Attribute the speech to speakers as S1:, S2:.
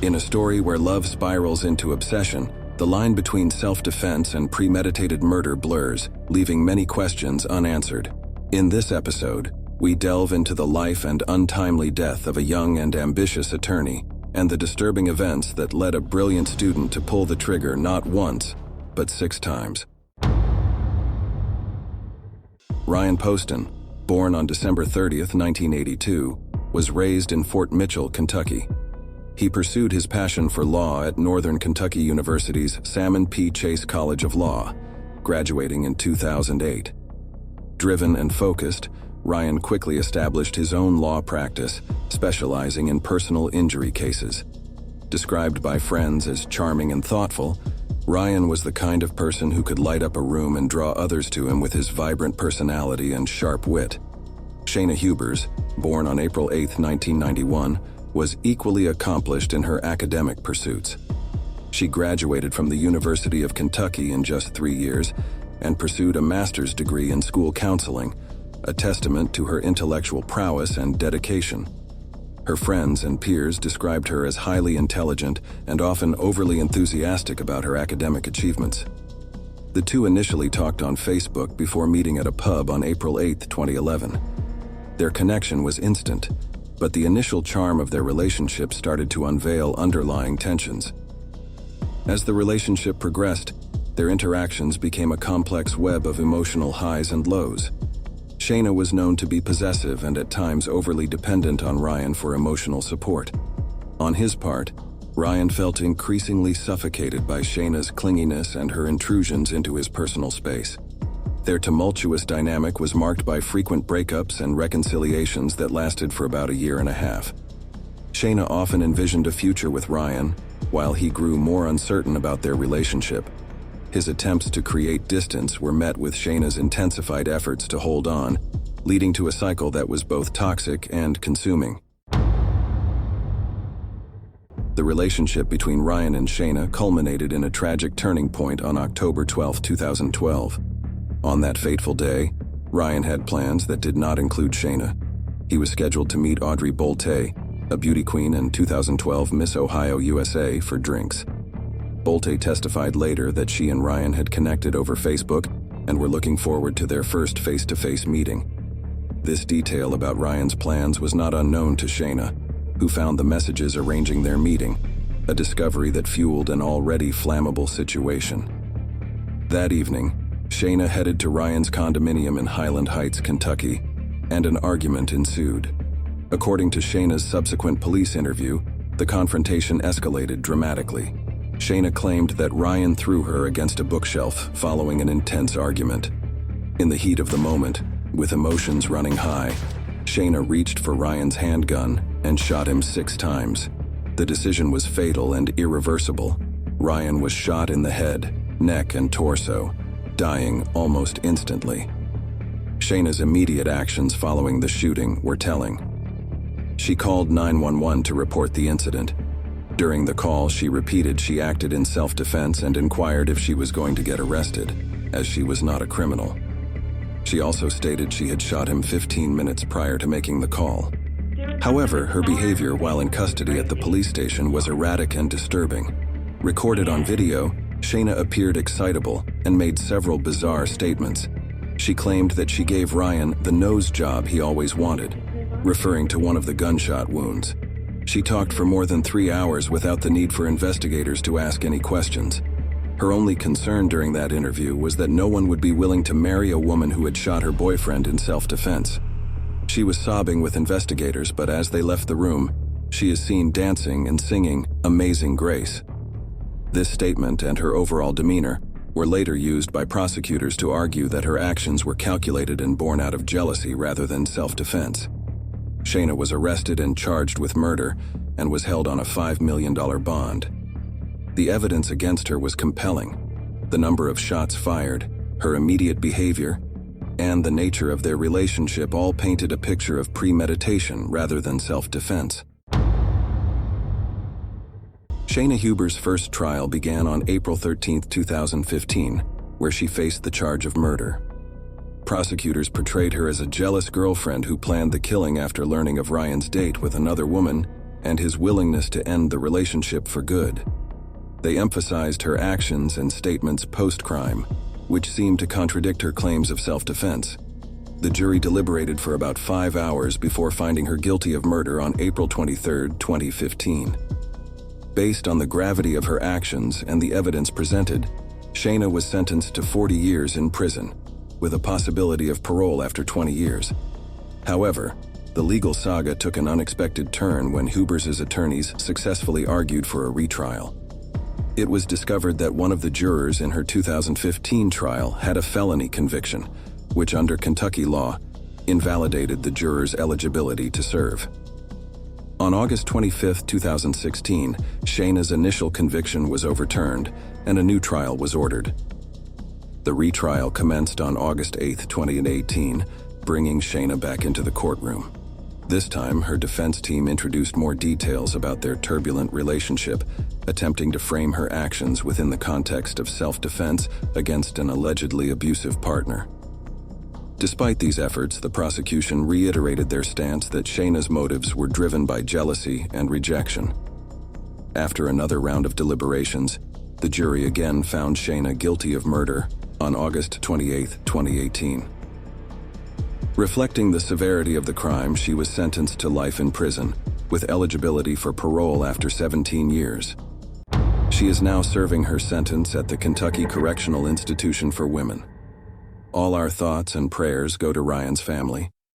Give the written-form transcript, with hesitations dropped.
S1: In a story where love spirals into obsession, the line between self-defense and premeditated murder blurs, leaving many questions unanswered. In this episode, we delve into the life and untimely death of a young and ambitious attorney, and the disturbing events that led a brilliant student to pull the trigger not once, but 6 times. Ryan Poston, born on December 30th, 1982, was raised in Fort Mitchell, Kentucky. He pursued his passion for law at Northern Kentucky University's Salmon P. Chase College of Law, graduating in 2008. Driven and focused, Ryan quickly established his own law practice, specializing in personal injury cases. Described by friends as charming and thoughtful, Ryan was the kind of person who could light up a room and draw others to him with his vibrant personality and sharp wit. Shayna Hubers, born on April 8, 1991, was equally accomplished in her academic pursuits. She graduated from the University of Kentucky in just 3 years and pursued a master's degree in school counseling, a testament to her intellectual prowess and dedication. Her friends and peers described her as highly intelligent and often overly enthusiastic about her academic achievements. The two initially talked on Facebook before meeting at a pub on April 8, 2011. Their connection was instant, but the initial charm of their relationship started to unveil underlying tensions. As the relationship progressed, their interactions became a complex web of emotional highs and lows. Shayna was known to be possessive and at times overly dependent on Ryan for emotional support. On his part, Ryan felt increasingly suffocated by Shayna's clinginess and her intrusions into his personal space. Their tumultuous dynamic was marked by frequent breakups and reconciliations that lasted for about 1.5 years. Shayna often envisioned a future with Ryan, while he grew more uncertain about their relationship. His attempts to create distance were met with Shayna's intensified efforts to hold on, leading to a cycle that was both toxic and consuming. The relationship between Ryan and Shayna culminated in a tragic turning point on October 12, 2012. On that fateful day, Ryan had plans that did not include Shayna. He was scheduled to meet Audrey Bolte, a beauty queen and 2012 Miss Ohio USA, for drinks. Bolte testified later that she and Ryan had connected over Facebook and were looking forward to their first face-to-face meeting. This detail about Ryan's plans was not unknown to Shayna, who found the messages arranging their meeting, a discovery that fueled an already flammable situation. That evening, Shayna headed to Ryan's condominium in Highland Heights, Kentucky, and an argument ensued. According to Shayna's subsequent police interview, the confrontation escalated dramatically. Shayna claimed that Ryan threw her against a bookshelf following an intense argument. In the heat of the moment, with emotions running high, Shayna reached for Ryan's handgun and shot him 6 times. The decision was fatal and irreversible. Ryan was shot in the head, neck, and torso, dying almost instantly. Shayna's immediate actions following the shooting were telling. She called 911 to report the incident. During the call, she repeated she acted in self-defense and inquired if she was going to get arrested, as she was not a criminal. She also stated she had shot him 15 minutes prior to making the call. However, her behavior while in custody at the police station was erratic and disturbing. Recorded on video, Shayna appeared excitable and made several bizarre statements. She claimed that she gave Ryan the nose job he always wanted, referring to one of the gunshot wounds. She talked for more than 3 hours without the need for investigators to ask any questions. Her only concern during that interview was that no one would be willing to marry a woman who had shot her boyfriend in self-defense. She was sobbing with investigators, but as they left the room, she is seen dancing and singing "Amazing Grace." This statement and her overall demeanor were later used by prosecutors to argue that her actions were calculated and born out of jealousy rather than self-defense. Shayna was arrested and charged with murder and was held on a $5 million bond. The evidence against her was compelling. The number of shots fired, her immediate behavior, and the nature of their relationship all painted a picture of premeditation rather than self-defense. Shayna Hubers' first trial began on April 13, 2015, where she faced the charge of murder. Prosecutors portrayed her as a jealous girlfriend who planned the killing after learning of Ryan's date with another woman and his willingness to end the relationship for good. They emphasized her actions and statements post-crime, which seemed to contradict her claims of self-defense. The jury deliberated for about 5 hours before finding her guilty of murder on April 23, 2015. Based on the gravity of her actions and the evidence presented, Shayna was sentenced to 40 years in prison, with a possibility of parole after 20 years. However, the legal saga took an unexpected turn when Hubers' attorneys successfully argued for a retrial. It was discovered that one of the jurors in her 2015 trial had a felony conviction, which under Kentucky law invalidated the juror's eligibility to serve. On August 25, 2016, Shayna's initial conviction was overturned and a new trial was ordered. The retrial commenced on August 8, 2018, bringing Shayna back into the courtroom. This time, her defense team introduced more details about their turbulent relationship, attempting to frame her actions within the context of self-defense against an allegedly abusive partner. Despite these efforts, the prosecution reiterated their stance that Shayna's motives were driven by jealousy and rejection. After another round of deliberations, the jury again found Shayna guilty of murder on August 28, 2018. Reflecting the severity of the crime, she was sentenced to life in prison, with eligibility for parole after 17 years. She is now serving her sentence at the Kentucky Correctional Institution for Women. All our thoughts and prayers go to Ryan's family.